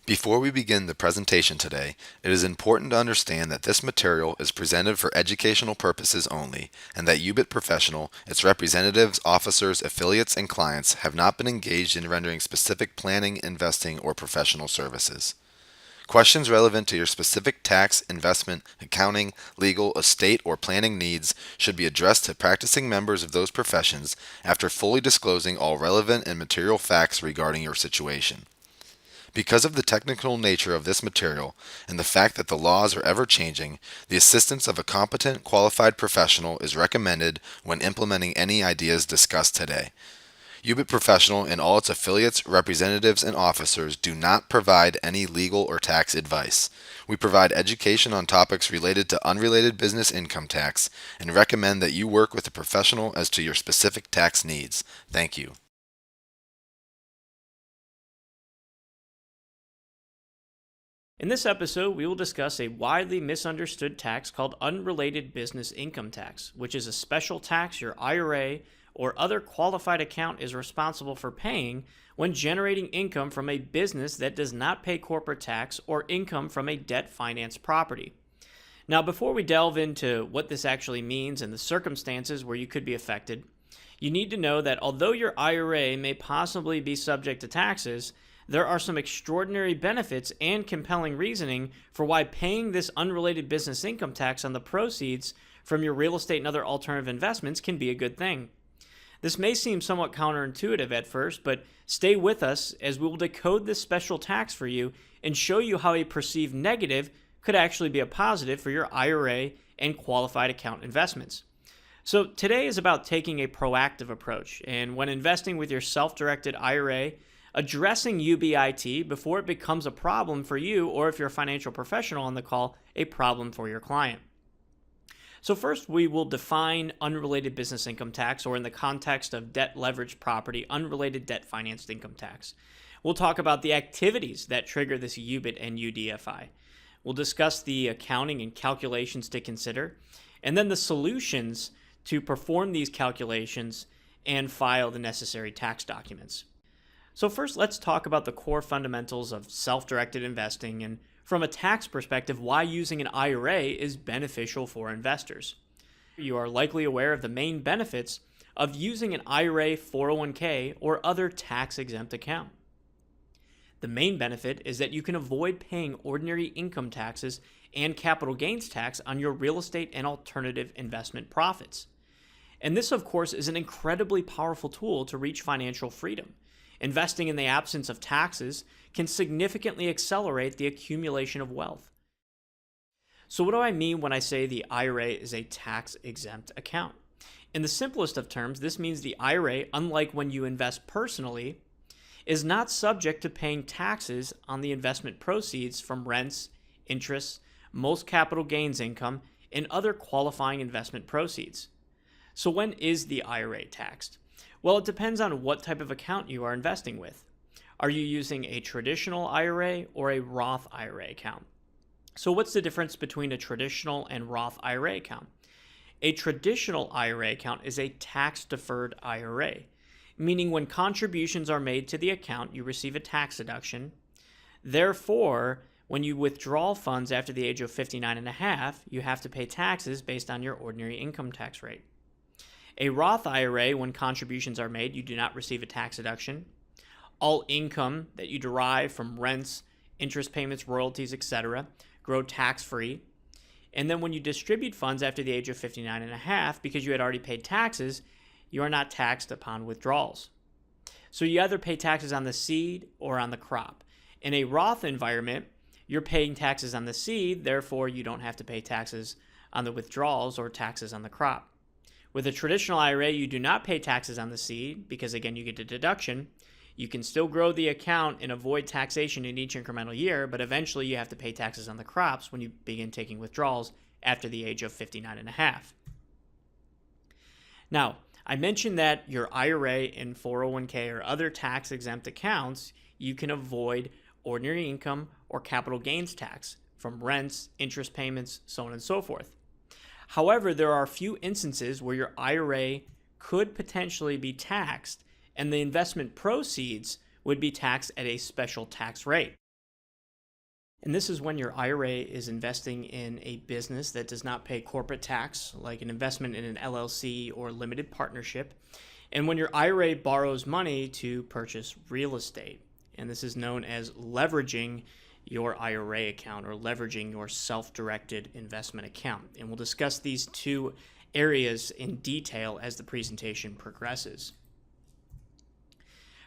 Before we begin the presentation today, it is important to understand that this material is presented for educational purposes only, and that UBIT Professional, its representatives, officers, affiliates, and clients have not been engaged in rendering specific planning, investing, or professional services. Questions relevant to your specific tax, investment, accounting, legal, estate, or planning needs should be addressed to practicing members of those professions after fully disclosing all relevant and material facts regarding your situation. Because of the technical nature of this material and the fact that the laws are ever changing, the assistance of a competent, qualified professional is recommended when implementing any ideas discussed today. UBIT Professional and all its affiliates, representatives, and officers do not provide any legal or tax advice. We provide education on topics related to unrelated business income tax and recommend that you work with a professional as to your specific tax needs. Thank you. In this episode, we will discuss a widely misunderstood tax called Unrelated Business Income Tax, which is a special tax your IRA or other qualified account is responsible for paying when generating income from a business that does not pay corporate tax or income from a debt-financed property. Now, before we delve into what this actually means and the circumstances where you could be affected, you need to know that although your IRA may possibly be subject to taxes, there are some extraordinary benefits and compelling reasoning for why paying this unrelated business income tax on the proceeds from your real estate and other alternative investments can be a good thing. This may seem somewhat counterintuitive at first, but stay with us as we will decode this special tax for you and show you how a perceived negative could actually be a positive for your IRA and qualified account investments. So today is about taking a proactive approach, and when investing with your self-directed IRA, addressing UBIT before it becomes a problem for you, or if you're a financial professional on the call, a problem for your client. So first, we will define unrelated business income tax, or in the context of debt leveraged property, unrelated debt financed income tax. We'll talk about the activities that trigger this UBIT and UDFI. We'll discuss the accounting and calculations to consider, and then the solutions to perform these calculations and file the necessary tax documents. So first, let's talk about the core fundamentals of self-directed investing and, from a tax perspective, why using an IRA is beneficial for investors. You are likely aware of the main benefits of using an IRA, 401k, or other tax-exempt account. The main benefit is that you can avoid paying ordinary income taxes and capital gains tax on your real estate and alternative investment profits. And this, of course, is an incredibly powerful tool to reach financial freedom. Investing in the absence of taxes can significantly accelerate the accumulation of wealth. So what do I mean when I say the IRA is a tax-exempt account? In the simplest of terms, this means the IRA, unlike when you invest personally, is not subject to paying taxes on the investment proceeds from rents, interests, most capital gains income, and other qualifying investment proceeds. So when is the IRA taxed? Well, it depends on what type of account you are investing with. Are you using a traditional IRA or a Roth IRA account? So what's the difference between a traditional and Roth IRA account? A traditional IRA account is a tax-deferred IRA, meaning when contributions are made to the account, you receive a tax deduction. Therefore, when you withdraw funds after the age of 59 and a half, you have to pay taxes based on your ordinary income tax rate. A Roth IRA, when contributions are made, you do not receive a tax deduction. All income that you derive from rents, interest payments, royalties, etc., grow tax-free. And then when you distribute funds after the age of 59 and a half, because you had already paid taxes, you are not taxed upon withdrawals. So you either pay taxes on the seed or on the crop. In a Roth environment, you're paying taxes on the seed, therefore you don't have to pay taxes on the withdrawals or taxes on the crop. With a traditional IRA, you do not pay taxes on the seed because, again, you get a deduction. You can still grow the account and avoid taxation in each incremental year, but eventually you have to pay taxes on the crops when you begin taking withdrawals after the age of 59 and a half. Now, I mentioned that your IRA and 401k or other tax-exempt accounts, you can avoid ordinary income or capital gains tax from rents, interest payments, so on and so forth. However, there are a few instances where your IRA could potentially be taxed and the investment proceeds would be taxed at a special tax rate. And this is when your IRA is investing in a business that does not pay corporate tax, like an investment in an LLC or limited partnership, and when your IRA borrows money to purchase real estate. And this is known as leveraging your IRA account or leveraging your self-directed investment account. And we'll discuss these two areas in detail as the presentation progresses.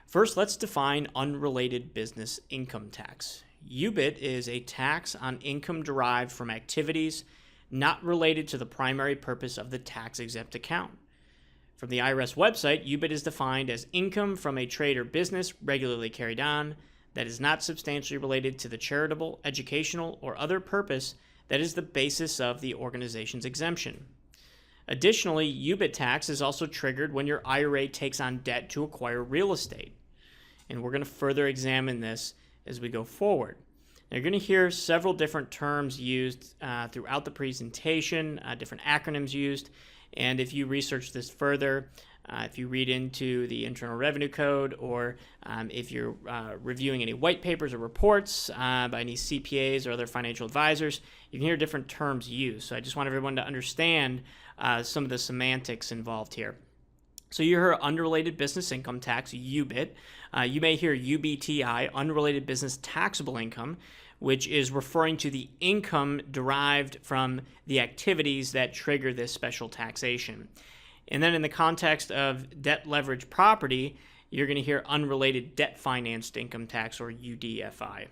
First, let's define unrelated business income tax. UBIT is a tax on income derived from activities not related to the primary purpose of the tax-exempt account. From the IRS website, UBIT is defined as income from a trade or business regularly carried on that is not substantially related to the charitable, educational, or other purpose that is the basis of the organization's exemption. Additionally, UBIT tax is also triggered when your IRA takes on debt to acquire real estate. And we're going to further examine this as we go forward. Now, you're going to hear several different terms used throughout the presentation, different acronyms used. And if you research this further, if you read into the Internal Revenue Code, or if you're reviewing any white papers or reports by any CPAs or other financial advisors, you can hear different terms used. So I just want everyone to understand some of the semantics involved here. So you hear unrelated business income tax, UBIT. You may hear UBTI, unrelated business taxable income, which is referring to the income derived from the activities that trigger this special taxation. And then in the context of debt leverage property, you're going to hear unrelated debt financed income tax, or UDFI.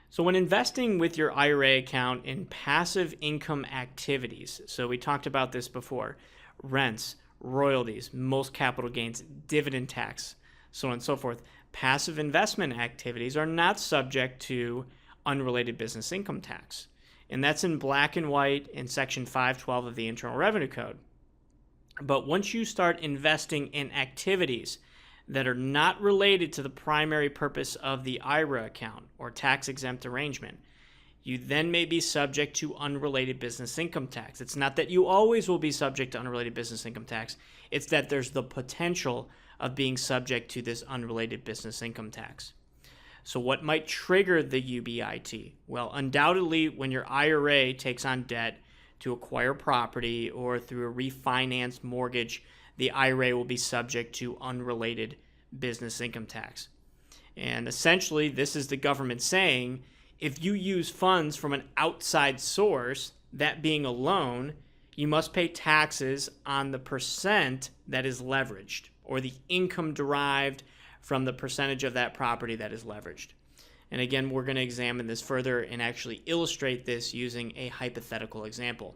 So when investing with your IRA account in passive income activities, so we talked about this before, rents, royalties, most capital gains, dividend tax, so on and so forth, passive investment activities are not subject to unrelated business income tax. And that's in black and white in Section 512 of the Internal Revenue Code. But once you start investing in activities that are not related to the primary purpose of the IRA account or tax-exempt arrangement, you then may be subject to unrelated business income tax. It's not that you always will be subject to unrelated business income tax. It's that there's the potential of being subject to this unrelated business income tax. So what might trigger the UBIT? Well, undoubtedly, when your IRA takes on debt to acquire property or through a refinanced mortgage, the IRA will be subject to unrelated business income tax. And essentially, this is the government saying, if you use funds from an outside source, that being a loan, you must pay taxes on the percent that is leveraged, or the income derived from the percentage of that property that is leveraged. And again, we're going to examine this further and actually illustrate this using a hypothetical example.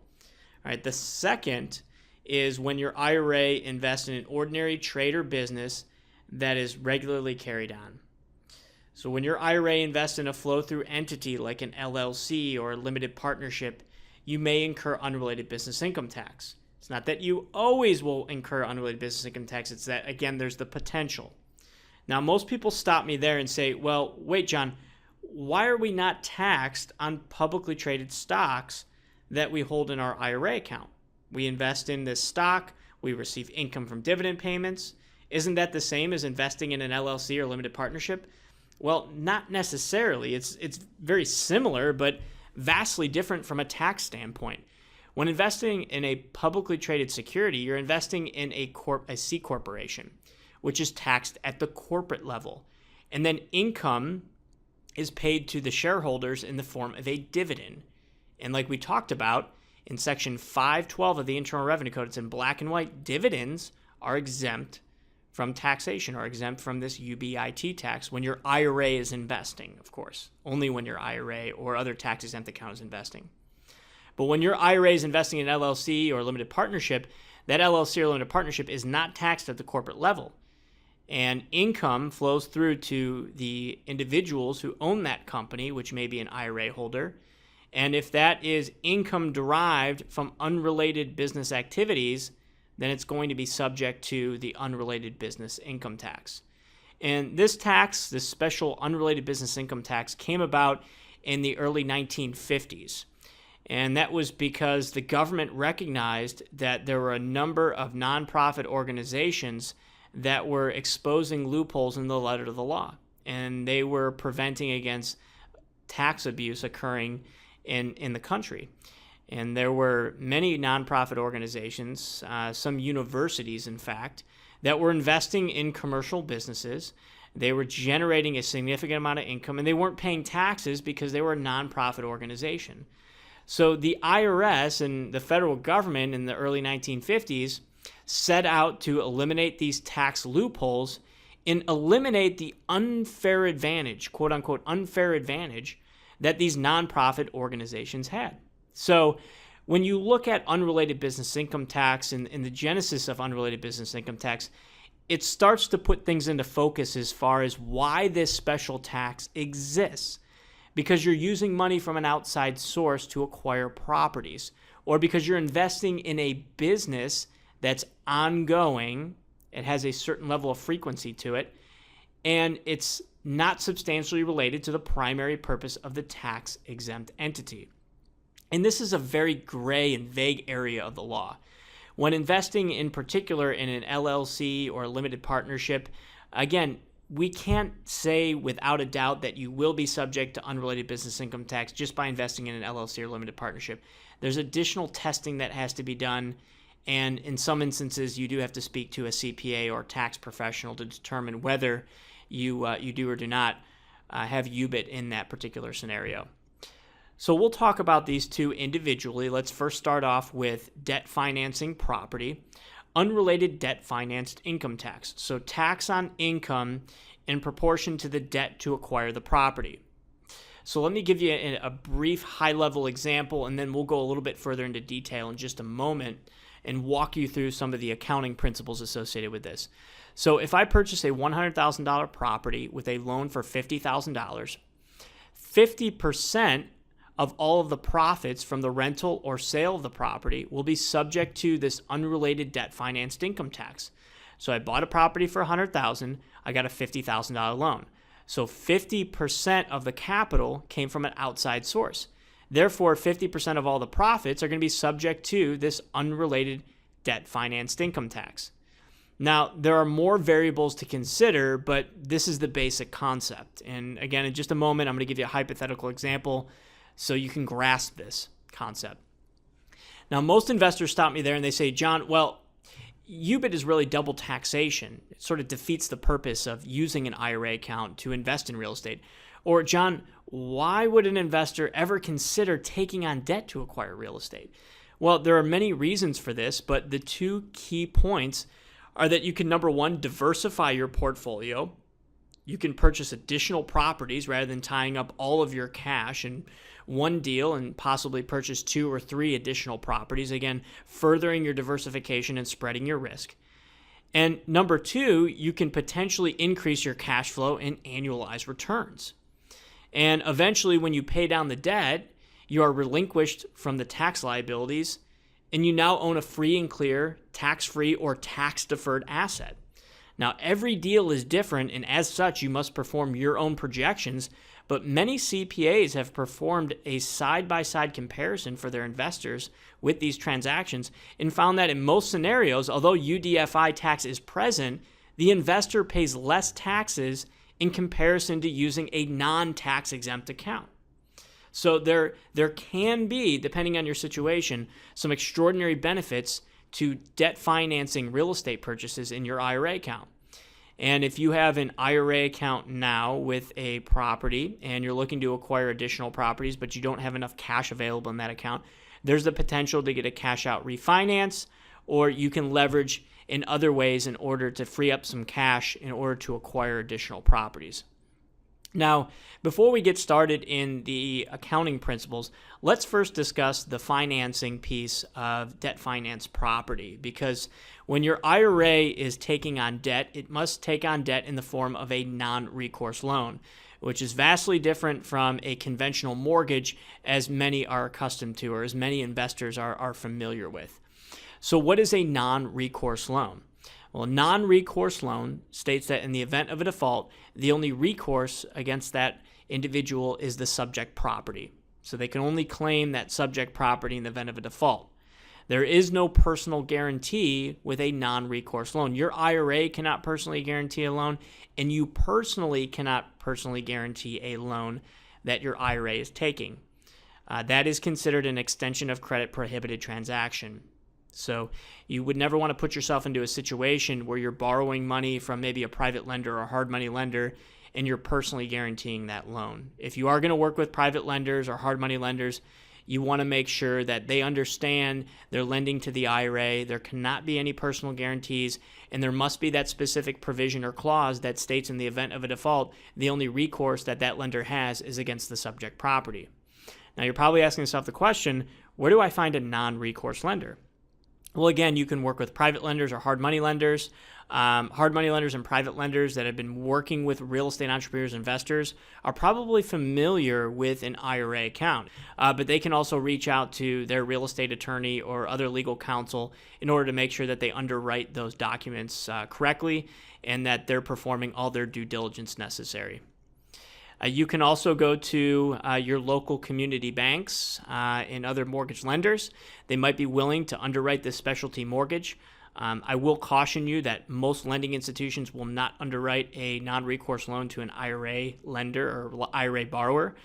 All right, the second is when your IRA invests in an ordinary trade or business that is regularly carried on. So when your IRA invests in a flow-through entity like an LLC or a limited partnership, you may incur unrelated business income tax. It's not that you always will incur unrelated business income tax. It's that, again, there's the potential. Now, most people stop me there and say, well, wait, John, why are we not taxed on publicly traded stocks that we hold in our IRA account? We invest in this stock. We receive income from dividend payments. Isn't that the same as investing in an LLC or limited partnership? Well, not necessarily. It's very similar, but vastly different from a tax standpoint. When investing in a publicly traded security, you're investing in a C corporation, which is taxed at the corporate level. And then income is paid to the shareholders in the form of a dividend. And like we talked about in Section 512 of the Internal Revenue Code, it's in black and white, dividends are exempt from taxation, or exempt from this UBIT tax when your IRA is investing, of course. Only when your IRA or other tax-exempt account is investing. But when your IRA is investing in an LLC or a limited partnership, that LLC or limited partnership is not taxed at the corporate level. And income flows through to the individuals who own that company, which may be an IRA holder. And if that is income derived from unrelated business activities, then it's going to be subject to the unrelated business income tax. And this tax, this special unrelated business income tax, came about in the early 1950s. And that was because the government recognized that there were a number of nonprofit organizations that were exposing loopholes in the letter of the law. And they were preventing against tax abuse occurring in the country. And there were many nonprofit organizations, some universities, in fact, that were investing in commercial businesses. They were generating a significant amount of income, and they weren't paying taxes because they were a nonprofit organization. So the IRS and the federal government in the early 1950s set out to eliminate these tax loopholes and eliminate the unfair advantage, quote unquote, unfair advantage that these nonprofit organizations had. So when you look at unrelated business income tax and the genesis of unrelated business income tax, it starts to put things into focus as far as why this special tax exists. Because you're using money from an outside source to acquire properties, or because you're investing in a business that's ongoing, it has a certain level of frequency to it, and it's not substantially related to the primary purpose of the tax-exempt entity. And this is a very gray and vague area of the law. When investing in particular in an LLC or a limited partnership, again, we can't say without a doubt that you will be subject to unrelated business income tax just by investing in an LLC or limited partnership. There's additional testing that has to be done, and in some instances, you do have to speak to a CPA or tax professional to determine whether you do or do not have UBIT in that particular scenario. So we'll talk about these two individually. Let's first start off with debt financing property. Unrelated debt financed income tax. So tax on income in proportion to the debt to acquire the property. So let me give you a brief high-level example, and then we'll go a little bit further into detail in just a moment and walk you through some of the accounting principles associated with this. So if I purchase a $100,000 property with a loan for $50,000, 50% of all of the profits from the rental or sale of the property will be subject to this unrelated debt financed income tax. So I bought a property for $100,000, I got a $50,000 loan. So 50% of the capital came from an outside source. Therefore, 50% of all the profits are going to be subject to this unrelated debt financed income tax. Now, there are more variables to consider, but this is the basic concept. And again, in just a moment, I'm going to give you a hypothetical example so you can grasp this concept. Now, most investors stop me there and they say, John, well, UBIT is really double taxation. It sort of defeats the purpose of using an IRA account to invest in real estate. Or, John, why would an investor ever consider taking on debt to acquire real estate? Well, there are many reasons for this, but the two key points are that you can, number one, diversify your portfolio. You can purchase additional properties rather than tying up all of your cash in one deal and possibly purchase 2 or 3 additional properties, again, furthering your diversification and spreading your risk. And number two, you can potentially increase your cash flow and annualize returns. And eventually, when you pay down the debt, you are relinquished from the tax liabilities, and you now own a free and clear, tax-free or tax-deferred asset. Now, every deal is different, and as such, you must perform your own projections, but many CPAs have performed a side-by-side comparison for their investors with these transactions and found that in most scenarios, although UDFI tax is present, the investor pays less taxes in comparison to using a non-tax exempt account. So there can be, depending on your situation, some extraordinary benefits to debt financing real estate purchases in your IRA account. And if you have an IRA account now with a property and you're looking to acquire additional properties, but you don't have enough cash available in that account, there's the potential to get a cash out refinance, or you can leverage in other ways in order to free up some cash in order to acquire additional properties. Now, before we get started in the accounting principles, let's first discuss the financing piece of debt finance property, because when your IRA is taking on debt, it must take on debt in the form of a non-recourse loan, which is vastly different from a conventional mortgage, as many are accustomed to, or as many investors are familiar with. So what is a non-recourse loan? Well, a non-recourse loan states that in the event of a default, the only recourse against that individual is the subject property. So they can only claim that subject property in the event of a default. There is no personal guarantee with a non-recourse loan. Your IRA cannot personally guarantee a loan, and you personally cannot personally guarantee a loan that your IRA is taking. That is considered an extension of credit prohibited transaction. So you would never want to put yourself into a situation where you're borrowing money from maybe a private lender or a hard money lender and you're personally guaranteeing that loan. If you are going to work with private lenders or hard money lenders, you want to make sure that they understand they're lending to the IRA, there cannot be any personal guarantees, and there must be that specific provision or clause that states in the event of a default, the only recourse that that lender has is against the subject property. Now you're probably asking yourself the question, where do I find a non-recourse lender? Well, again, you can work with private lenders or hard money lenders. Hard money lenders and private lenders that have been working with real estate entrepreneurs and investors are probably familiar with an IRA account, but they can also reach out to their real estate attorney or other legal counsel in order to make sure that they underwrite those documents correctly and that they're performing all their due diligence necessary. You can also go to your local community banks and other mortgage lenders. They might be willing to underwrite this specialty mortgage. I will caution you that most lending institutions will not underwrite a non-recourse loan to an IRA lender or IRA borrower.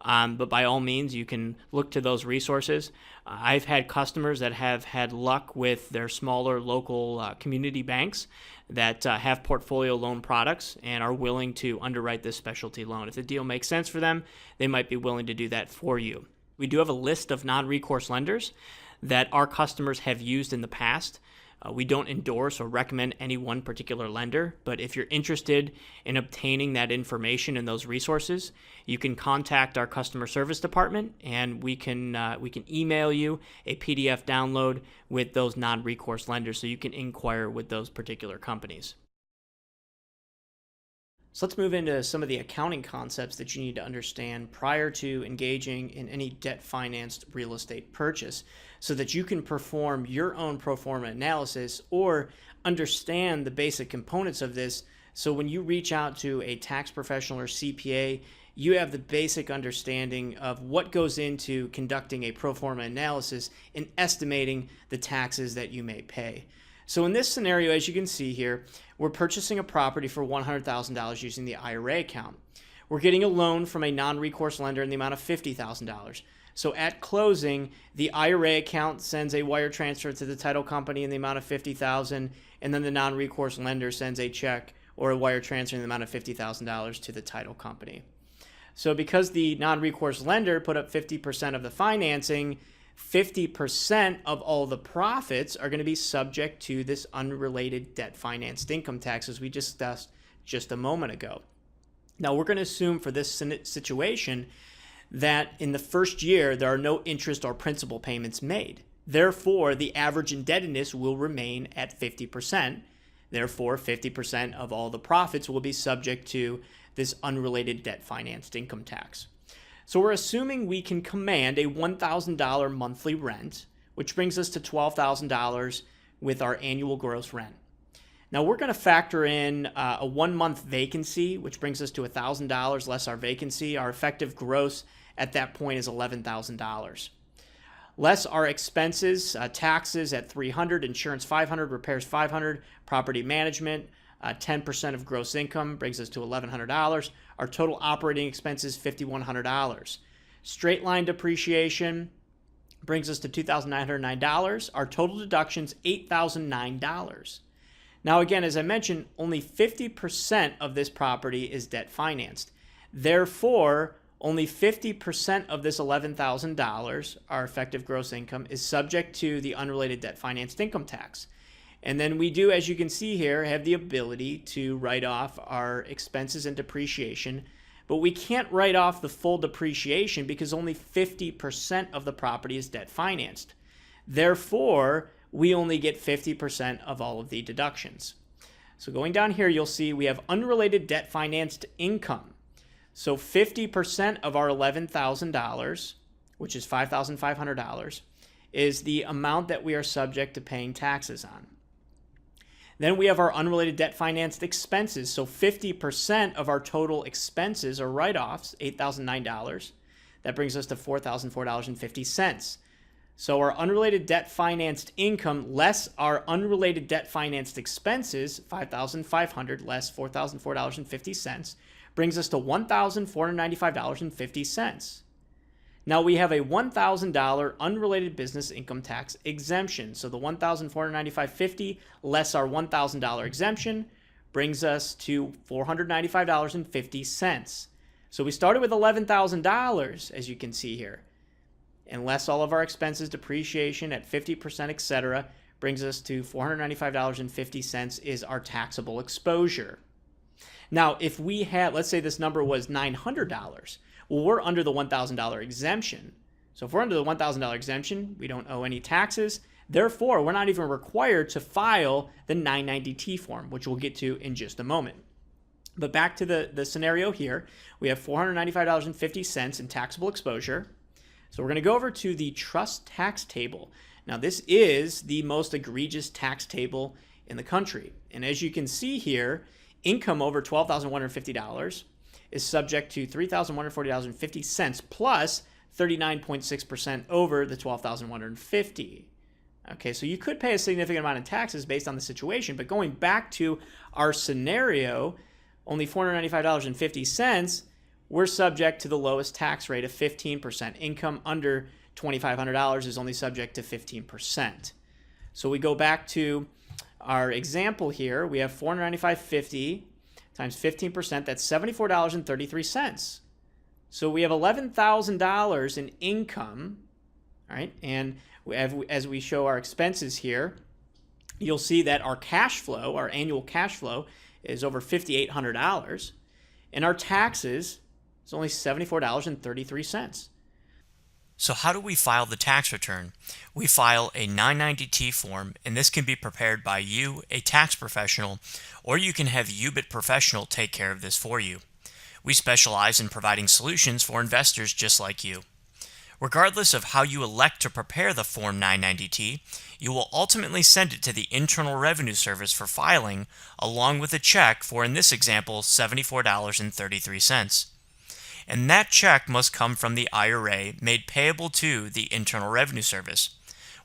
But by all means, you can look to those resources. I've had customers that have had luck with their smaller local community banks that have portfolio loan products and are willing to underwrite this specialty loan. If the deal makes sense for them, they might be willing to do that for you. We do have a list of non-recourse lenders that our customers have used in the past. We don't endorse or recommend any one particular lender, but if you're interested in obtaining that information and those resources, you can contact our customer service department, and we can email you a PDF download with those non-recourse lenders so you can inquire with those particular companies. So let's move into some of the accounting concepts that you need to understand prior to engaging in any debt-financed real estate purchase so that you can perform your own pro forma analysis or understand the basic components of this so when you reach out to a tax professional or CPA, you have the basic understanding of what goes into conducting a pro forma analysis and estimating the taxes that you may pay. So in this scenario, as you can see here, we're purchasing a property for $100,000 using the IRA account. We're getting a loan from a non-recourse lender in the amount of $50,000. So at closing, the IRA account sends a wire transfer to the title company in the amount of $50,000, and then the non-recourse lender sends a check or a wire transfer in the amount of $50,000 to the title company. So because the non-recourse lender put up 50% of the financing, 50% of all the profits are going to be subject to this unrelated debt financed income tax, as we discussed just a moment ago. Now, we're going to assume for this situation that in the first year, there are no interest or principal payments made. Therefore, the average indebtedness will remain at 50%. Therefore, 50% of all the profits will be subject to this unrelated debt financed income tax. So we're assuming we can command a $1,000 monthly rent, which brings us to $12,000 with our annual gross rent. Now we're going to factor in a 1-month vacancy, which brings us to $1,000 less our vacancy. Our effective gross at that point is $11,000. Less our expenses, taxes at $300, insurance $500, repairs $500, property management 10% of gross income brings us to $1,100. Our total operating expenses $5,100. Straight line depreciation brings us to $2,909. Our total deductions $8,009. Now again, as I mentioned, only 50% of this property is debt financed. Therefore, only 50% of this $11,000, our effective gross income, is subject to the unrelated debt financed income tax. And then we do, as you can see here, have the ability to write off our expenses and depreciation, but we can't write off the full depreciation because only 50% of the property is debt financed. Therefore, we only get 50% of all of the deductions. So going down here, you'll see we have unrelated debt financed income. So 50% of our $11,000, which is $5,500, is the amount that we are subject to paying taxes on. Then we have our unrelated debt financed expenses. So 50% of our total expenses or write-offs, $8,009. That brings us to $4,004.50. So our unrelated debt financed income less our unrelated debt financed expenses, $5,500 less $4,004.50, brings us to $1,495.50. Now we have a $1,000 unrelated business income tax exemption. So the $1,495.50 less our $1,000 exemption brings us to $495.50. So we started with $11,000, as you can see here. And less all of our expenses, depreciation at 50%, etc., brings us to $495.50 is our taxable exposure. Now, if we had, let's say this number was $900, well, we're under the $1,000 exemption. So if we're under the $1,000 exemption, we don't owe any taxes. Therefore, we're not even required to file the 990T form, which we'll get to in just a moment. But back to the scenario here, we have $495.50 in taxable exposure. So we're going to go over to the trust tax table. Now, this is the most egregious tax table in the country. And as you can see here, income over $12,150 is subject to $3,140.50 plus 39.6% over the $12,150. Okay, so you could pay a significant amount of taxes based on the situation, but going back to our scenario, only $495.50, we're subject to the lowest tax rate of 15%. Income under $2,500 is only subject to 15%. So we go back to our example here. We have $495.50 times 15%, that's $74.33. So we have $11,000 in income, all right? And as we show our expenses here, you'll see that our cash flow, our annual cash flow, is over $5,800, and our taxes is only $74.33. So how do we file the tax return? We file a 990T form, and this can be prepared by you, a tax professional, or you can have UBIT professional take care of this for you. We specialize in providing solutions for investors just like you. Regardless of how you elect to prepare the Form 990T, you will ultimately send it to the Internal Revenue Service for filing, along with a check for, in this example, $74.33. And that check must come from the IRA made payable to the Internal Revenue Service.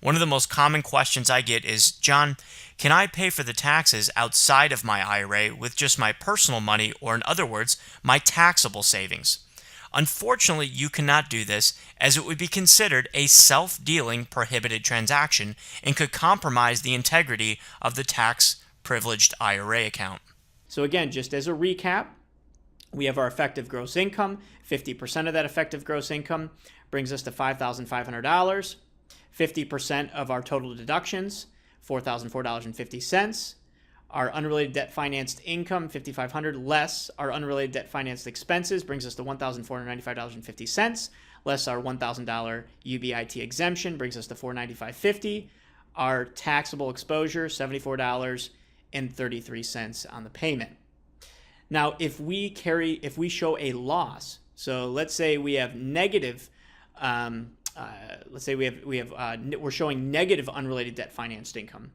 One of the most common questions I get is, John, can I pay for the taxes outside of my IRA with just my personal money, or in other words, my taxable savings? Unfortunately, you cannot do this, as it would be considered a self-dealing prohibited transaction and could compromise the integrity of the tax-privileged IRA account. So again, just as a recap, we have our effective gross income. 50% of that effective gross income brings us to $5,500. 50% of our total deductions, $4,004.50. Our unrelated debt financed income, $5,500, less our unrelated debt financed expenses brings us to $1,495.50, less our $1,000 UBIT exemption brings us to $495.50. Our taxable exposure, $74.33 on the payment. Now, if we show a loss, so let's say we have negative, we're showing negative unrelated debt financed income,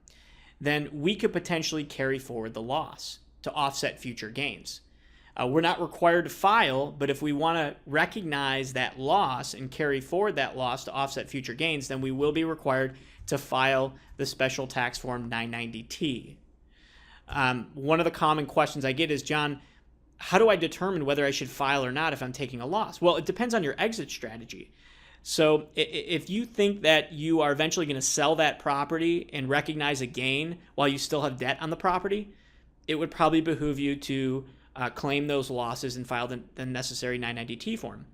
then we could potentially carry forward the loss to offset future gains. We're not required to file, but if we want to recognize that loss and carry forward that loss to offset future gains, then we will be required to file the special tax form 990T. One of the common questions I get is, John, how do I determine whether I should file or not if I'm taking a loss? Well, it depends on your exit strategy. So if you think that you are eventually going to sell that property and recognize a gain while you still have debt on the property, it would probably behoove you to claim those losses and file the necessary 990T form.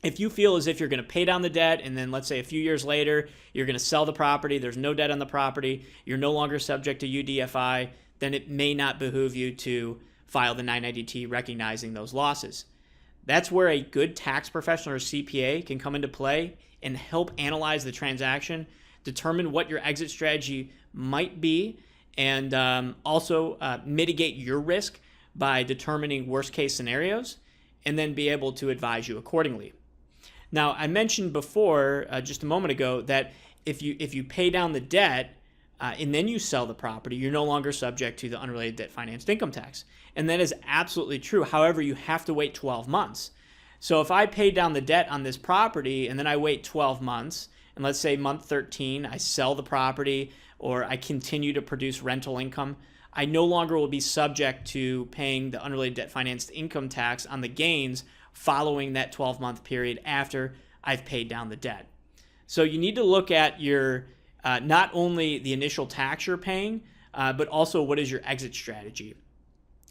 If you feel as if you're going to pay down the debt and then, let's say, a few years later, you're going to sell the property, there's no debt on the property, you're no longer subject to UDFI, then it may not behoove you to file the 990T recognizing those losses. That's where a good tax professional or CPA can come into play and help analyze the transaction, determine what your exit strategy might be, and also mitigate your risk by determining worst case scenarios, and then be able to advise you accordingly. Now, I mentioned before, just a moment ago, that if you pay down the debt and then you sell the property, you're no longer subject to the unrelated debt financed income tax. And that is absolutely true. However, you have to wait 12 months. So if I pay down the debt on this property and then I wait 12 months, and let's say month 13, I sell the property or I continue to produce rental income, I no longer will be subject to paying the unrelated debt financed income tax on the gains following that 12-month period after I've paid down the debt. So you need to look at your not only the initial tax you're paying, but also what is your exit strategy.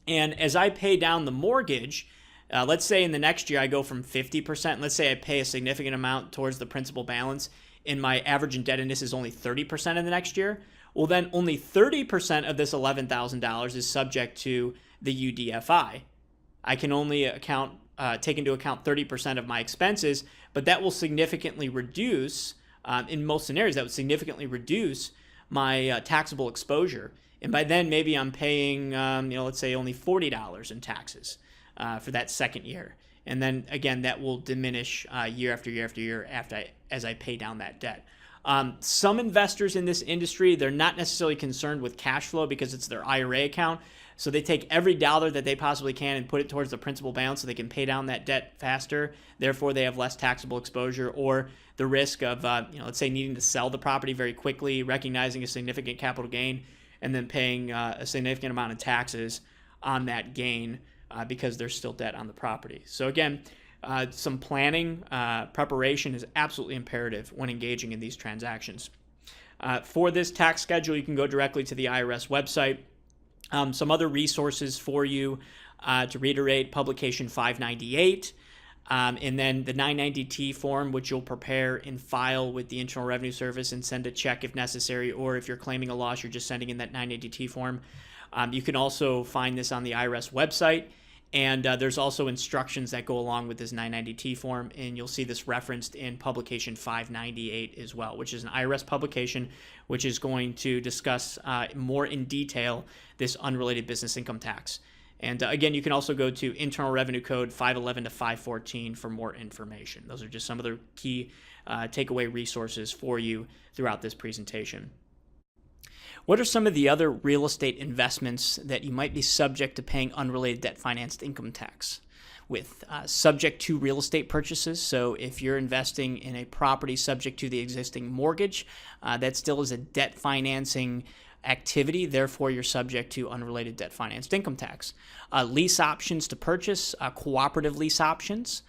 And as I pay down the mortgage, let's say in the next year I go from 50%, let's say I pay a significant amount towards the principal balance, and my average indebtedness is only 30% in the next year. Well, then only 30% of this $11,000 is subject to the UDFI. I can only take into account 30% of my expenses, but that will significantly reduce, in most scenarios, that would significantly reduce my taxable exposure. And by then, maybe I'm paying, let's say only $40 in taxes for that second year. And then again, that will diminish year after year after year as I pay down that debt. Some investors in this industry, they're not necessarily concerned with cash flow because it's their IRA account. So they take every dollar that they possibly can and put it towards the principal balance so they can pay down that debt faster. Therefore, they have less taxable exposure or the risk of, let's say needing to sell the property very quickly, recognizing a significant capital gain, and then paying a significant amount of taxes on that gain because there's still debt on the property. So again, some planning, preparation is absolutely imperative when engaging in these transactions. For this tax schedule, you can go directly to the IRS website. Some other resources for you, to reiterate, publication 598, and then the 990T form, which you'll prepare and file with the Internal Revenue Service and send a check if necessary, or if you're claiming a loss, you're just sending in that 990T form. You can also find this on the IRS website, and there's also instructions that go along with this 990T form, and you'll see this referenced in publication 598 as well, which is an IRS publication which is going to discuss more in detail this unrelated business income tax. And again, you can also go to Internal Revenue Code 511 to 514 for more information. Those are just some of the key takeaway resources for you throughout this presentation. What are some of the other real estate investments that you might be subject to paying unrelated debt financed income tax with? Subject to real estate purchases. So if you're investing in a property subject to the existing mortgage, that still is a debt financing activity, therefore you're subject to unrelated debt financed income tax. Lease options to purchase, cooperative lease options.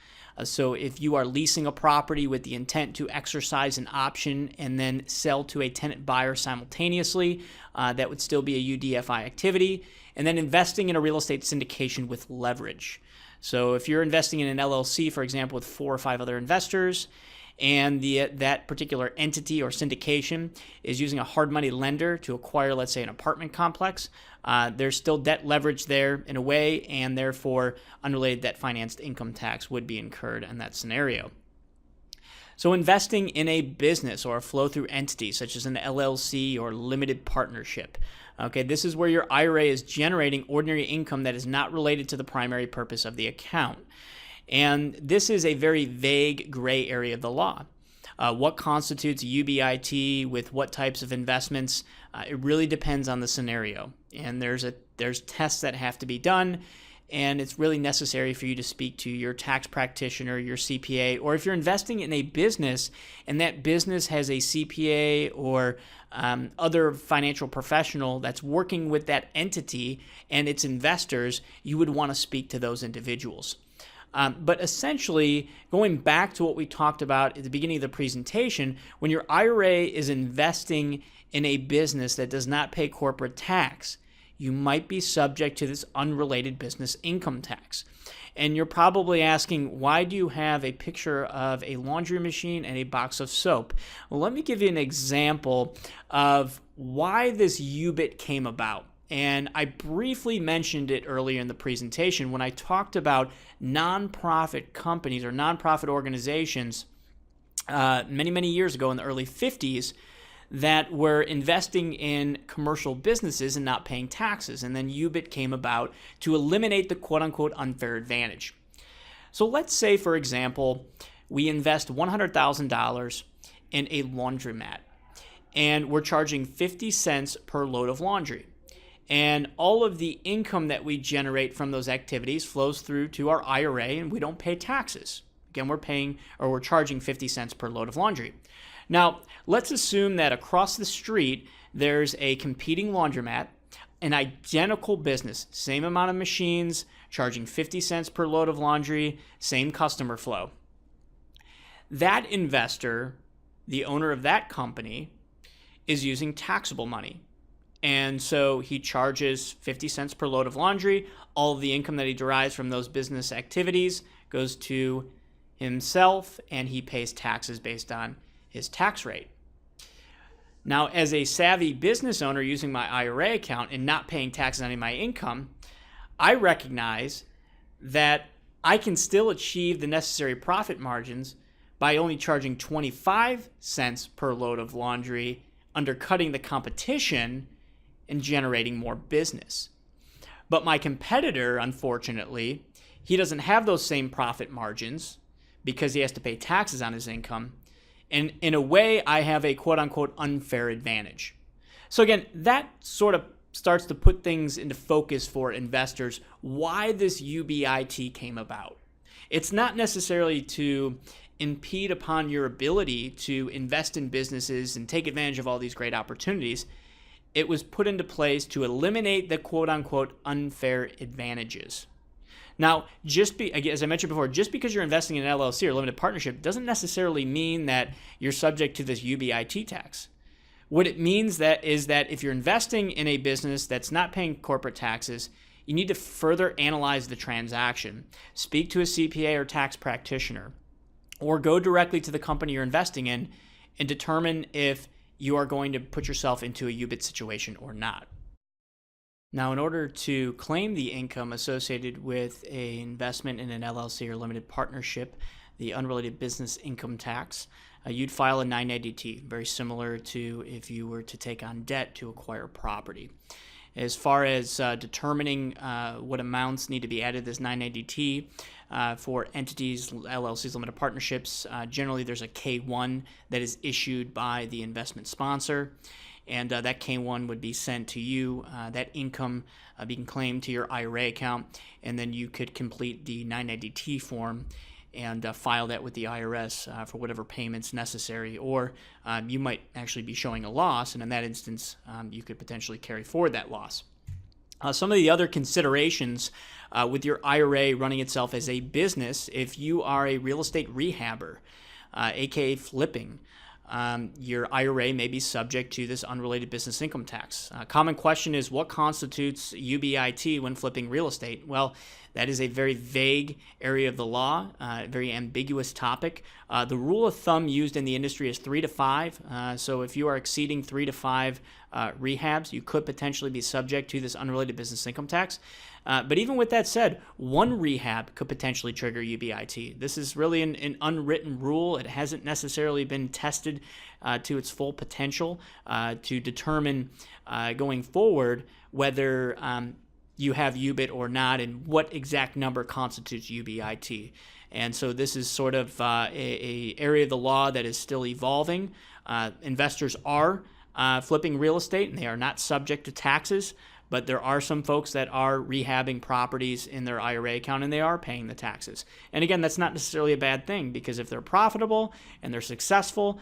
So if you are leasing a property with the intent to exercise an option and then sell to a tenant buyer simultaneously, that would still be a UDFI activity. And then investing in a real estate syndication with leverage. So if you're investing in an LLC, for example, with 4 or 5 other investors, and that particular entity or syndication is using a hard money lender to acquire, let's say, an apartment complex, there's still debt leverage there in a way, and therefore unrelated debt financed income tax would be incurred in that scenario. So investing in a business or a flow-through entity such as an LLC or limited partnership. Okay, this is where your IRA is generating ordinary income that is not related to the primary purpose of the account. And this is a very vague gray area of the law. What constitutes UBIT with what types of investments? It really depends on the scenario. And there's tests that have to be done, and it's really necessary for you to speak to your tax practitioner, your CPA, or if you're investing in a business and that business has a CPA or other financial professional that's working with that entity and its investors, you would want to speak to those individuals. But essentially, going back to what we talked about at the beginning of the presentation, when your IRA is investing in a business that does not pay corporate tax, you might be subject to this unrelated business income tax. And you're probably asking, why do you have a picture of a laundry machine and a box of soap? Well, let me give you an example of why this UBIT came about. And I briefly mentioned it earlier in the presentation when I talked about nonprofit companies or nonprofit organizations many, many years ago in the early 50s that were investing in commercial businesses and not paying taxes. And then UBIT came about to eliminate the quote-unquote unfair advantage. So let's say, for example, we invest $100,000 in a laundromat, and we're charging 50 cents per load of laundry. And all of the income that we generate from those activities flows through to our IRA, and we don't pay taxes. Again, we're charging 50 cents per load of laundry. Now, let's assume that across the street, there's a competing laundromat an identical business, same amount of machines, charging 50 cents per load of laundry, same customer flow. That investor, the owner of that company, is using taxable money. And so he charges 50 cents per load of laundry. All of the income that he derives from those business activities goes to himself, and he pays taxes based on his tax rate. Now, as a savvy business owner using my IRA account and not paying taxes on any of my income, I recognize that I can still achieve the necessary profit margins by only charging 25 cents per load of laundry, undercutting the competition and generating more business. But my competitor, unfortunately, he doesn't have those same profit margins because he has to pay taxes on his income. And in a way, I have a quote-unquote unfair advantage. So again, that sort of starts to put things into focus for investors, why this UBIT came about. It's not necessarily to impede upon your ability to invest in businesses and take advantage of all these great opportunities. It was put into place to eliminate the quote-unquote unfair advantages. Now, as I mentioned before, just because you're investing in an LLC or limited partnership doesn't necessarily mean that you're subject to this UBIT tax. What it means is that if you're investing in a business that's not paying corporate taxes, you need to further analyze the transaction, speak to a CPA or tax practitioner, or go directly to the company you're investing in and determine if you are going to put yourself into a UBIT situation or not. Now, in order to claim the income associated with an investment in an LLC or limited partnership, the Unrelated Business Income Tax, you'd file a 990T, very similar to if you were to take on debt to acquire property. As far as determining what amounts need to be added to this 990T for entities, LLCs, limited partnerships, generally there's a K-1 that is issued by the investment sponsor. And that K-1 would be sent to you, that income being claimed to your IRA account, and then you could complete the 990T form and file that with the IRS for whatever payments necessary. Or you might actually be showing a loss, and in that instance, you could potentially carry forward that loss. Some of the other considerations with your IRA running itself as a business, if you are a real estate rehabber, aka flipping, your IRA may be subject to this unrelated business income tax. Common question is, what constitutes UBIT when flipping real estate? Well, that is a very vague area of the law, very ambiguous topic. The rule of thumb used in the industry is 3 to 5. So if you are exceeding 3 to 5 rehabs, you could potentially be subject to this unrelated business income tax. But even with that said, one rehab could potentially trigger UBIT. This is really an unwritten rule. It hasn't necessarily been tested to its full potential to determine going forward whether you have UBIT or not and what exact number constitutes UBIT. And so this is sort of a area of the law that is still evolving. Investors are flipping real estate, and they are not subject to taxes. But there are some folks that are rehabbing properties in their IRA account, and they are paying the taxes. And again, that's not necessarily a bad thing, because if they're profitable and they're successful,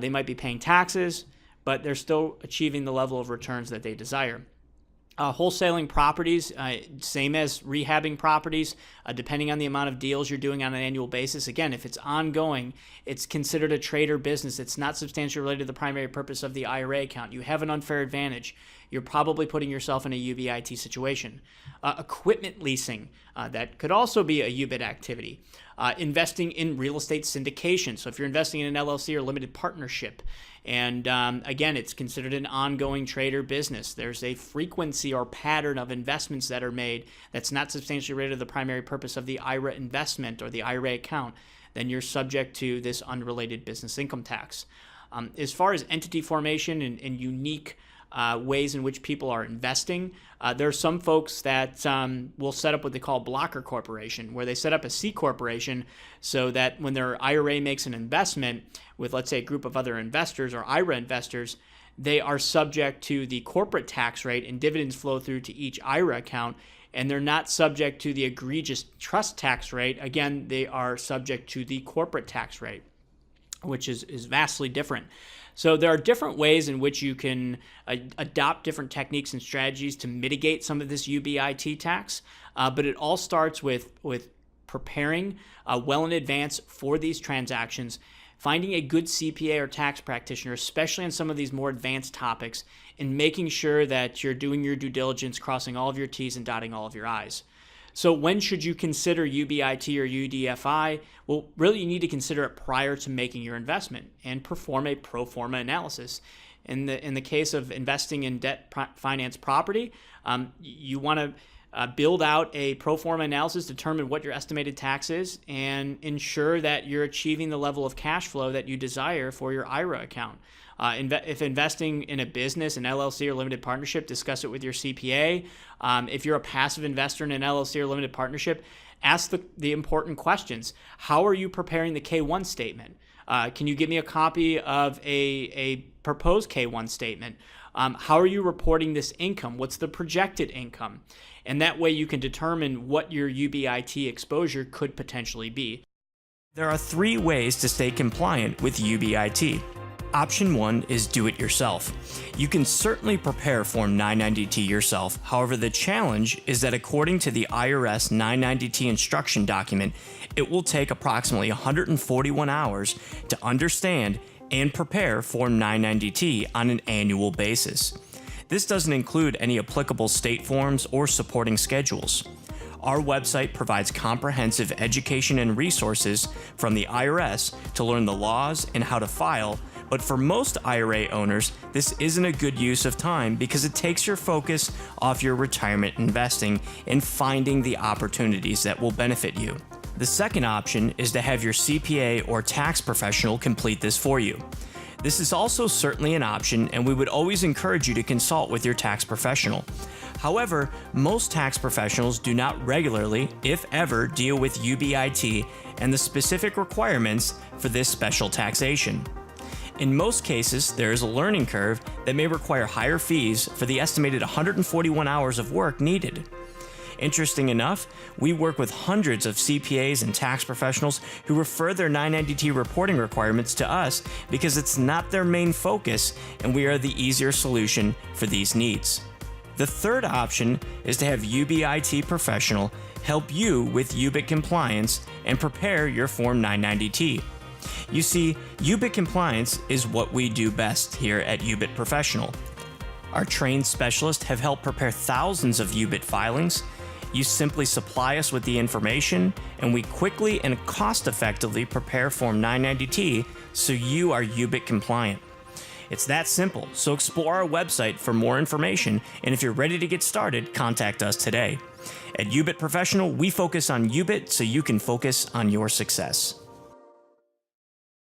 they might be paying taxes, but they're still achieving the level of returns that they desire. Wholesaling properties, same as rehabbing properties, depending on the amount of deals you're doing on an annual basis. Again, if it's ongoing, it's considered a trade or business. It's not substantially related to the primary purpose of the IRA account. You have an unfair advantage. You're probably putting yourself in a UBIT situation. Equipment leasing, that could also be a UBIT activity. Investing in real estate syndication. So if you're investing in an LLC or limited partnership, and again, it's considered an ongoing trade or business. There's a frequency or pattern of investments that are made that's not substantially related to the primary purpose of the IRA investment or the IRA account, then you're subject to this unrelated business income tax. As far as entity formation and unique ways in which people are investing, there are some folks that will set up what they call blocker corporation, where they set up a C corporation so that when their IRA makes an investment with, let's say, a group of other investors or IRA investors, they are subject to the corporate tax rate, and dividends flow through to each IRA account, and they're not subject to the egregious trust tax rate. Again, they are subject to the corporate tax rate. which is vastly different. So there are different ways in which you can adopt different techniques and strategies to mitigate some of this UBIT tax, but it all starts with preparing well in advance for these transactions, finding a good CPA or tax practitioner, especially on some of these more advanced topics, and making sure that you're doing your due diligence, crossing all of your T's and dotting all of your I's. So when should you consider UBIT or UDFI? Well, really you need to consider it prior to making your investment and perform a pro forma analysis. In the case of investing in debt finance property, you want to build out a pro forma analysis, determine what your estimated tax is, and ensure that you're achieving the level of cash flow that you desire for your IRA account. If investing in a business, an LLC or limited partnership, discuss it with your CPA. If you're a passive investor in an LLC or limited partnership, ask the important questions. How are you preparing the K-1 statement? Can you give me a copy of a proposed K-1 statement? How are you reporting this income? What's the projected income? And that way you can determine what your UBIT exposure could potentially be. There are 3 ways to stay compliant with UBIT. Option 1 is do it yourself. You can certainly prepare Form 990T yourself. However, the challenge is that according to the IRS 990T instruction document, it will take approximately 141 hours to understand and prepare Form 990T on an annual basis. This doesn't include any applicable state forms or supporting schedules. Our website provides comprehensive education and resources from the IRS to learn the laws and how to file, but for most IRA owners, this isn't a good use of time because it takes your focus off your retirement investing and finding the opportunities that will benefit you. The second option is to have your CPA or tax professional complete this for you. This is also certainly an option, and we would always encourage you to consult with your tax professional. However, most tax professionals do not regularly, if ever, deal with UBIT and the specific requirements for this special taxation. In most cases, there is a learning curve that may require higher fees for the estimated 141 hours of work needed. Interesting enough, we work with hundreds of CPAs and tax professionals who refer their 990T reporting requirements to us because it's not their main focus, and we are the easier solution for these needs. The third option is to have UBIT professional help you with UBIT compliance and prepare your Form 990T. You see, UBIT compliance is what we do best here at UBIT Professional. Our trained specialists have helped prepare thousands of UBIT filings. You simply supply us with the information, and we quickly and cost-effectively prepare Form 990T so you are UBIT compliant. It's that simple, so explore our website for more information, and if you're ready to get started, contact us today. At UBIT Professional, we focus on UBIT so you can focus on your success.